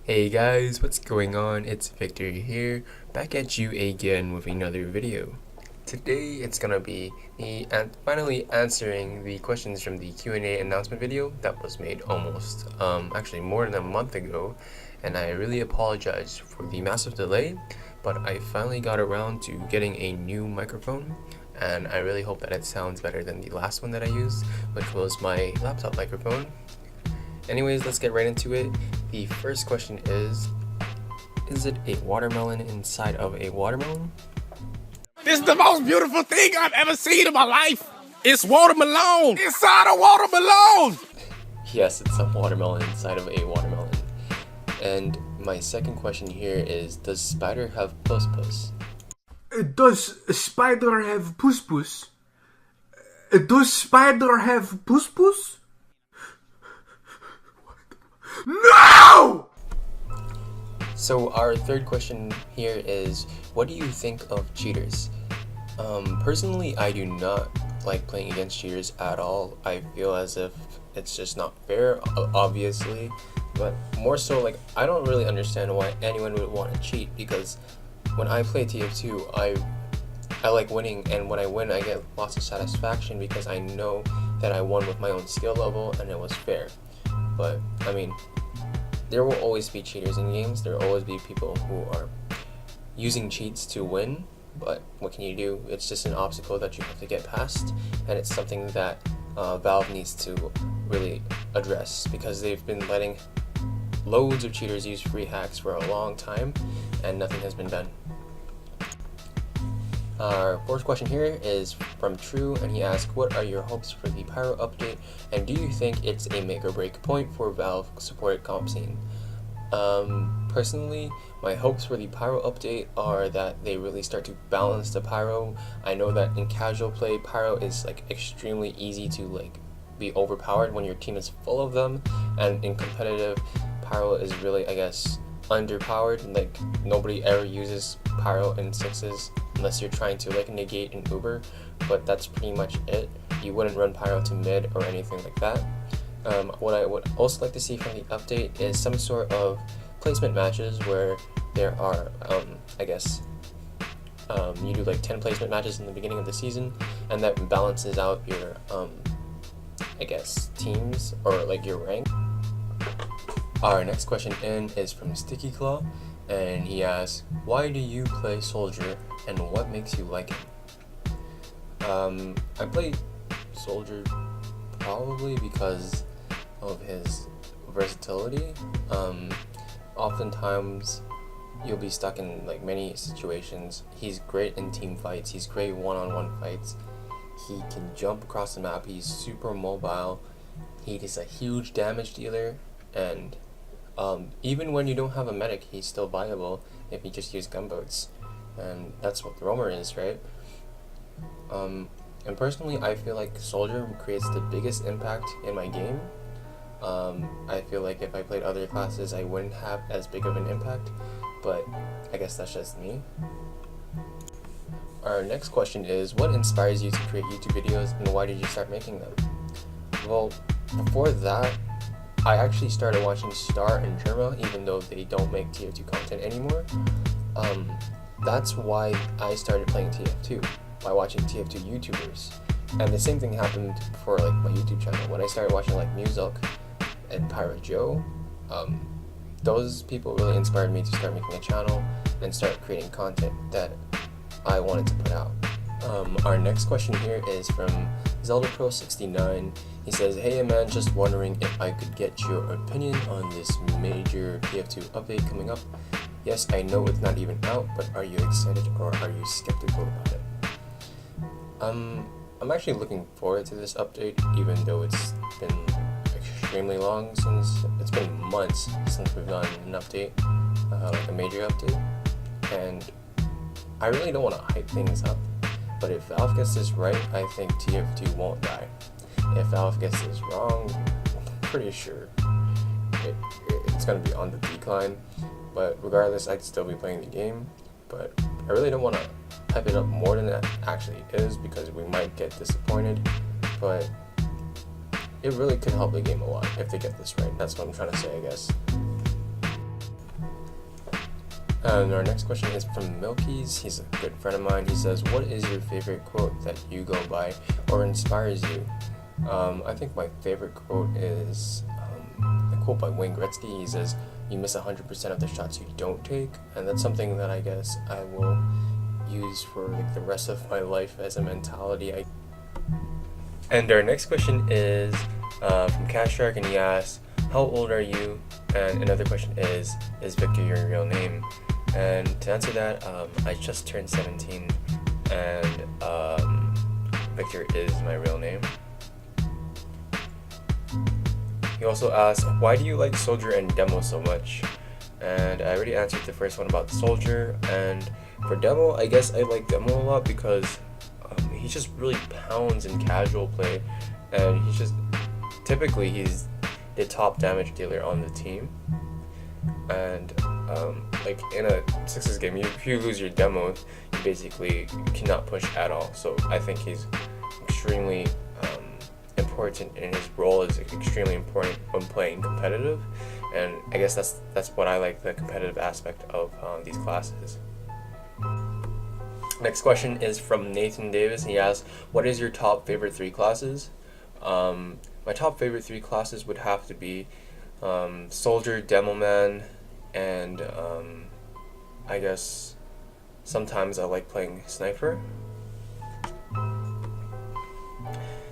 Hey guys, what's going on? It's Victor here, back at you again with another video. Today it's gonna be me finally answering the questions from the Q&A announcement video that was made almost, actually more than a month ago, and I really apologize for the massive delay, but I finally got around to getting a new microphone, and I really hope that it sounds better than the last one that I used, which was my laptop microphone. Anyways, let's get right into it. The first question is it a watermelon inside of a watermelon? This is the most beautiful thing I've ever seen in my life. It's watermelon inside a watermelon. Yes, it's a watermelon inside of a watermelon. And my second question here is, does spider have puss? Does a spider have puss? Does spider have puss? No! So our third question here is, what do you think of cheaters? Personally, I do not like playing against cheaters at all. I feel as if it's just not fair, obviously, but more so like I don't really understand why anyone would want to cheat, because when I play TF2, I like winning, and when I win I get lots of satisfaction because I know that I won with my own skill level and it was fair. But I mean, there will always be cheaters in games. There will always be people who are using cheats to win, but what can you do? It's just an obstacle that you have to get past, and it's something that Valve needs to really address, because they've been letting loads of cheaters use free hacks for a long time and nothing has been done. Our fourth question here is from True, and he asked, what are your hopes for the Pyro update, and do you think it's a make or break point for Valve supported comp scene? Personally, my hopes for the Pyro update are that they really start to balance the Pyro. I know that in casual play, Pyro is like extremely easy to like be overpowered when your team is full of them, and in competitive, Pyro is really, I guess, underpowered. Like nobody ever uses Pyro in sixes unless you're trying to like negate an Uber, but that's pretty much it. You wouldn't run Pyro to mid or anything like that. What I would also like to see from the update is some sort of placement matches where there are, I guess, you do like 10 placement matches in the beginning of the season, and that balances out your, I guess, teams or like your rank. Our next question in is from Sticky Claw, and he asks, why do you play Soldier and what makes you like him? I play Soldier probably because of his versatility. Oftentimes you'll be stuck in like many situations. He's great in team fights, he's great one-on-one fights, he can jump across the map, he's super mobile, he is a huge damage dealer, and even when you don't have a medic, he's still viable if you just use gunboats, and that's what the roamer is, right? And personally, I feel like Soldier creates the biggest impact in my game. I feel like if I played other classes, I wouldn't have as big of an impact, but I guess that's just me. Our next question is, what inspires you to create YouTube videos, and why did you start making them? Well, before that, I actually started watching Star and Germa, even though they don't make TF2 content anymore. That's why I started playing TF2, by watching TF2 YouTubers. And the same thing happened for like my YouTube channel. When I started watching like Muzilk and Pirate Joe, those people really inspired me to start making a channel and start creating content that I wanted to put out. Our next question here is from Zelda Pro 69. He says, hey man, just wondering if I could get your opinion on this major TF2 update coming up. Yes, I know it's not even out, but are you excited or are you skeptical about it? I'm actually looking forward to this update, even though it's been extremely long since, it's been months since we've done an update, like a major update, and I really don't want to hype things up, but if Valve gets this right, I think TF2 won't die. If Valve gets this wrong, I'm pretty sure it's going to be on the decline, but regardless, I'd still be playing the game, but I really don't want to hype it up more than it actually is, because we might get disappointed, but it really could help the game a lot if they get this right. That's what I'm trying to say, I guess. And our next question is from Milky's. He's a good friend of mine. He says, what is your favorite quote that you go by or inspires you? I think my favorite quote is a quote by Wayne Gretzky. He says, you miss 100% of the shots you don't take. And that's something that I guess I will use for like the rest of my life as a mentality. And our next question is from Cash Shark, and he asks, how old are you? And another question is Victor your real name? And to answer that, I just turned 17, and Victor is my real name. He also asked, why do you like Soldier and Demo so much? And I already answered the first one about Soldier, and for Demo, I guess I like Demo a lot because he just really pounds in casual play, and he's the top damage dealer on the team. And like in a Sixers game, if you lose your Demo, you basically cannot push at all. So I think he's extremely important, and his role is extremely important when playing competitive. And I guess that's what I like, the competitive aspect of these classes. Next question is from Nathan Davis. He asks, what is your top favorite 3 classes? My top favorite 3 classes would have to be Soldier, Demo Man, and I guess sometimes I like playing Sniper.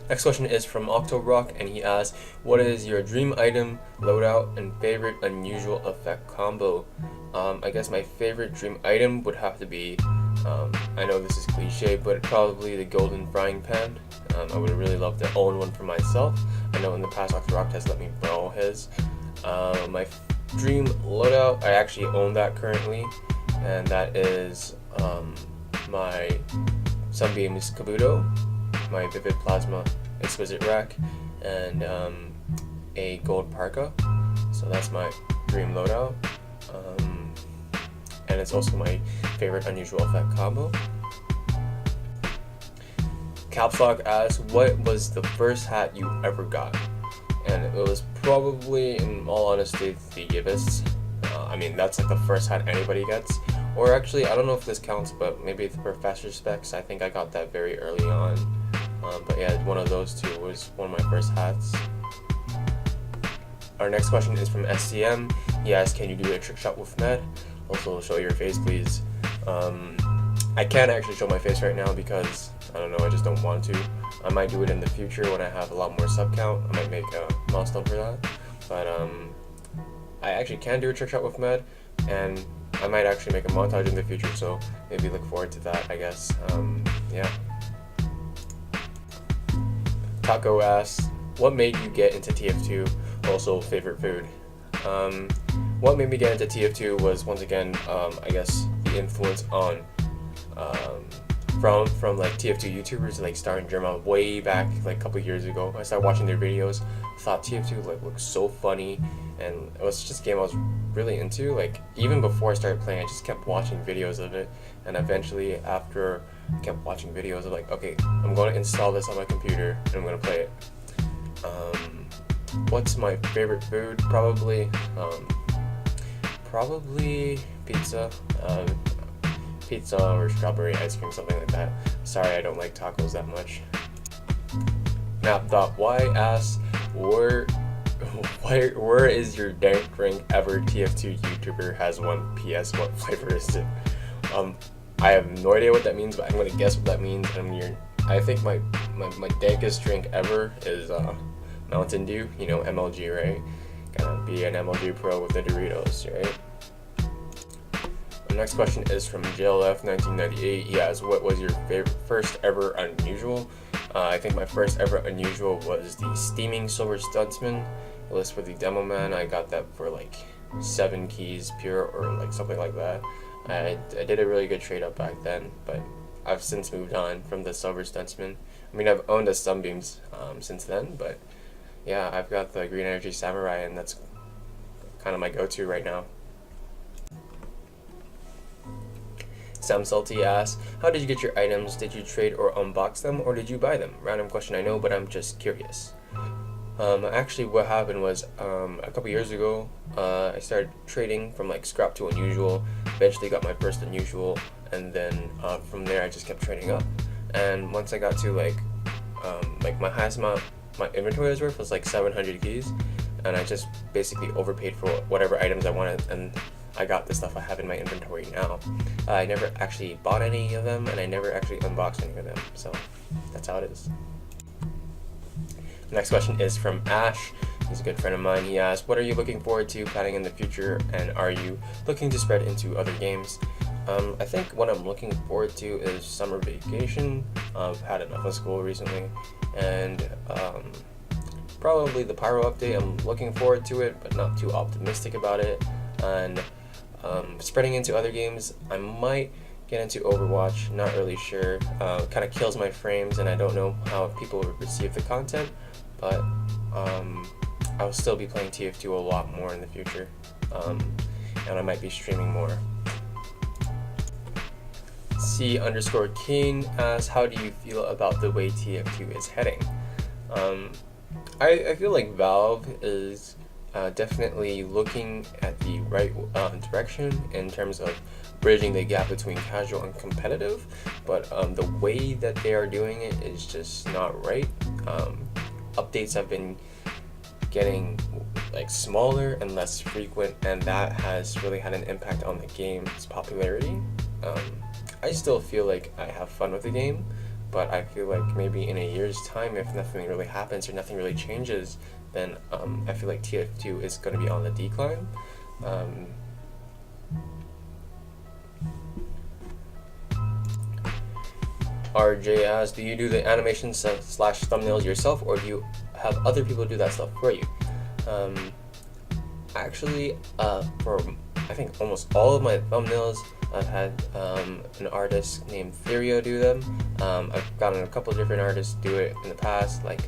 Next question is from Octorock, and he asks, what is your dream item, loadout, and favorite unusual effect combo? I guess my favorite dream item would have to be, I know this is cliche, but probably the golden frying pan. I would really love to own one for myself. I know in the past Octorock has let me borrow his. My dream loadout, I actually own that currently, and that is my Sunbeam's Kabuto, my Vivid Plasma Exquisite Rack, and a gold parka. So that's my dream loadout, and it's also my favorite unusual effect combo. Capslock asks, what was the first hat you ever got? And it was probably, in all honesty, the Gibbous. I mean, that's like the first hat anybody gets. Or actually, I don't know if this counts, but maybe the Professor Specs. I think I got that very early on. But yeah, one of those two was one of my first hats. Our next question is from SCM. He asks, can you do a trick shot with Med? Also, show your face, please. I can't actually show my face right now because, I don't know, I just don't want to. I might do it in the future when I have a lot more sub count. I might make a milestone for that. But I actually can do a trick shot with Med, and I might actually make a montage in the future, so maybe look forward to that, I guess. Yeah. Taco asks, what made you get into TF2? Also, favorite food. What made me get into TF2 was, once again, I guess the influence on from like TF2 YouTubers like Star and Germa way back like a couple years ago. I started watching their videos, thought TF2 like looked so funny, and it was just a game I was really into. Like even before I started playing, I just kept watching videos of it, and eventually after I kept watching videos of like, okay, I'm going to install this on my computer and I'm going to play it. What's my favorite food? Probably pizza. Pizza or strawberry ice cream, something like that. Sorry, I don't like tacos that much. Map.y asks, where is your dank drink ever Tf2 YouTuber has one? PS, what flavor is it? I have no idea what that means, but I'm gonna guess what that means. I think my dankest drink ever is Mountain Dew. You know, MLG, right? Gotta be an MLG pro with the Doritos, right? The next question is from JLF1998. He asks, what was your first ever unusual? I think my first ever unusual was the Steaming Silver Stuntsman. It was for the Demo Man. I got that for like 7 keys pure or like something like that. I did a really good trade up back then, but I've since moved on from the Silver Stuntsman. I mean, I've owned a Sunbeams since then, but yeah, I've got the Green Energy Samurai, and that's kind of my go-to right now. Sam Salty asks, how did you get your items? Did you trade or unbox them, or did you buy them? Random question, I know, but I'm just curious. Actually, what happened was a couple years ago, I started trading from like scrap to unusual. eventually got my first unusual, and then from there I just kept training up. And once I got to like my highest amount my inventory was worth was like 700 keys, and I just basically overpaid for whatever items I wanted, and I got the stuff I have in my inventory now. I never actually bought any of them, and I never actually unboxed any of them, so that's how it is. The next question is from Ash. He's a good friend of mine. He asked, what are you looking forward to planning in the future, and are you looking to spread into other games? I think what I'm looking forward to is summer vacation. I've had enough of school recently, and probably the Pyro update. I'm looking forward to it, but not too optimistic about it. And spreading into other games, I might get into Overwatch, not really sure. Kind of kills my frames, and I don't know how people receive the content, but I'll still be playing TF2 a lot more in the future, and I might be streaming more. C_King asks, how do you feel about the way TF2 is heading? I feel like Valve is definitely looking at the right direction in terms of bridging the gap between casual and competitive, but the way that they are doing it is just not right. Updates have been getting like smaller and less frequent, and that has really had an impact on the game's popularity. I still feel like I have fun with the game, but I feel like maybe in a year's time, if nothing really happens or nothing really changes, then I feel like TF2 is going to be on the decline. RJ asks, do you do the animations / thumbnails yourself, or do you have other people do that stuff for you? Actually, for I think almost all of my thumbnails, I've had an artist named Therio do them. I've gotten a couple different artists do it in the past, like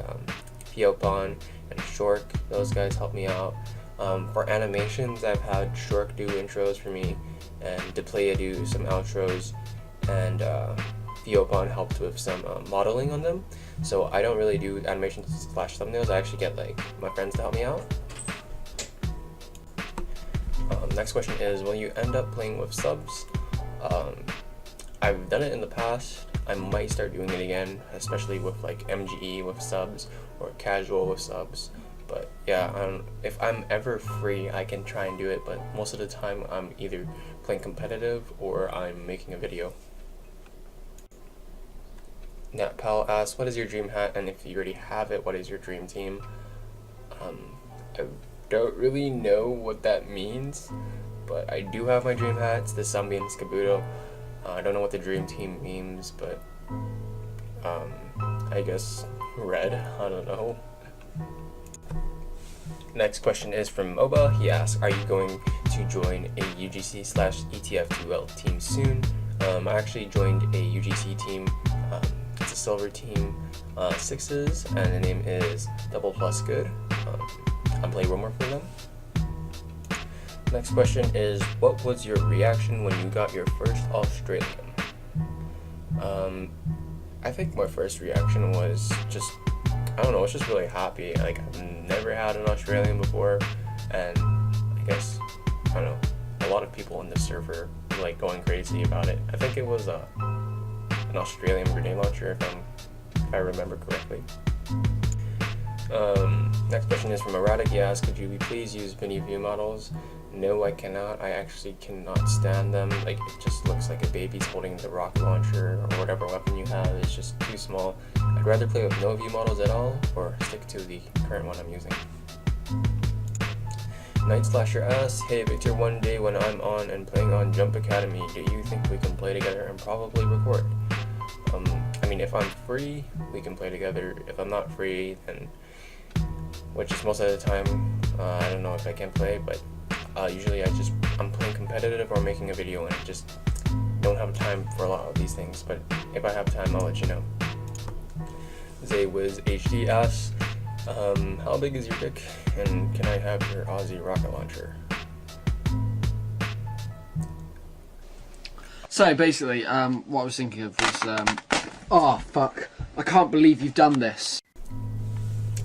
Fiopon and Shork. Those guys help me out. For animations, I've had Shork do intros for me, and Deplaya do some outros, and Fiopon helped with some modeling on them. So I don't really do animations / thumbnails. I actually get like my friends to help me out. Next question is, will you end up playing with subs? I've done it in the past. I might start doing it again, especially with like MGE with subs or casual with subs. But yeah, if I'm ever free, I can try and do it, but most of the time I'm either playing competitive or I'm making a video. NatPal asks, what is your dream hat, and if you already have it, what is your dream team? I don't really know what that means, but I do have my dream hat. It's the Zambian Kabuto. I don't know what the dream team means, but I guess red. I don't know. Next question is from Moba. He asks, are you going to join a UGC / ETF2L team soon? I actually joined a UGC team. It's a silver team, 6s, and the name is Double Plus Good. I'm playing Roamer for them. Next question is, what was your reaction when you got your first Australian? I think my first reaction was just, I don't know, I was just really happy. Like, I've never had an Australian before, and I guess, I don't know, a lot of people in the server were like going crazy about it. I think it was an Australian grenade launcher, if I remember correctly. Next question is from Erratic. He asks, could you please use mini view models? No, I cannot. I actually cannot stand them. Like, it just looks like a baby's holding the rocket launcher or whatever weapon you have. It's just too small. I'd rather play with no view models at all, or stick to the current one I'm using. Night Slasher asks, hey Victor, one day when I'm on and playing on Jump Academy, do you think we can play together and probably record? I mean, if I'm free, we can play together. If I'm not free, then, which is most of the time, I don't know if I can play, but usually I'm playing competitive or making a video, and I just don't have time for a lot of these things, but if I have time, I'll let you know. ZayWiz HD asks, how big is your dick, and can I have your Aussie rocket launcher? So basically, what I was thinking of was, oh fuck, I can't believe you've done this.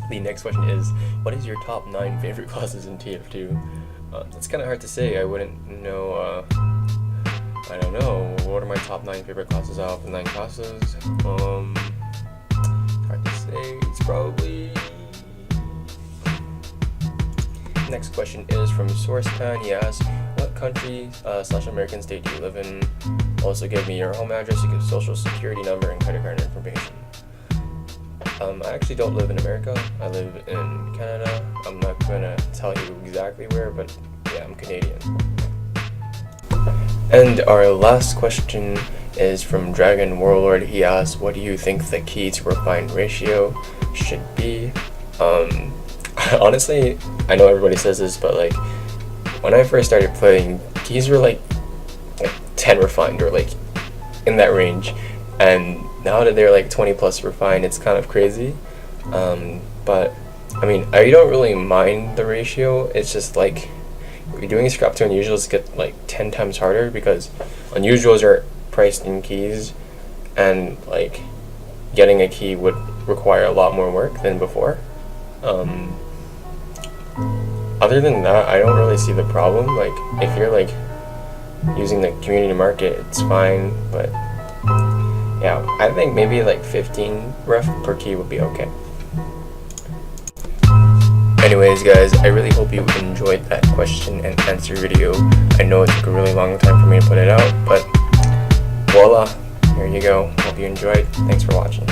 The next question is, what is your top 9 favorite classes in TF2? It's kind of hard to say. I wouldn't know I don't know. What are my top 9 favorite classes out of the 9 classes? Hard to say. It's probably... Next question is from SourcePan. He asks, what country / American state do you live in? Also give me your home address, your social security number, and credit card information. I actually don't live in America. I live in Canada. I'm not gonna tell you exactly where, but yeah, I'm Canadian. And our last question is from Dragon Warlord. He asks, what do you think the key to refine ratio should be? Honestly, I know everybody says this, but like when I first started playing, keys were like 10 refined or like in that range, and now that they're like 20 plus refined, it's kind of crazy. But I mean, I don't really mind the ratio. It's just like if you're doing scrap to unusuals, get like 10 times harder because unusuals are priced in keys, and like getting a key would require a lot more work than before. Other than that, I don't really see the problem. Like if you're like using the community market, it's fine, but yeah, I think maybe like 15 ref per key would be okay. Anyways guys, I really hope you enjoyed that question and answer video. I know it took a really long time for me to put it out, but voila, here you go. Hope you enjoyed. Thanks for watching.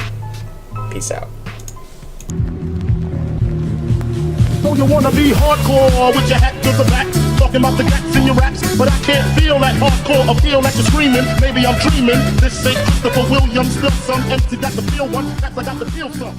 Peace out. So you wanna be hardcore with your hat to the back, talking about the gats in your raps, but I can't feel that hardcore appeal that you're screaming. Maybe I'm dreaming. This ain't Christopher Williams, still some empty. Got to feel one, that's I got to feel some.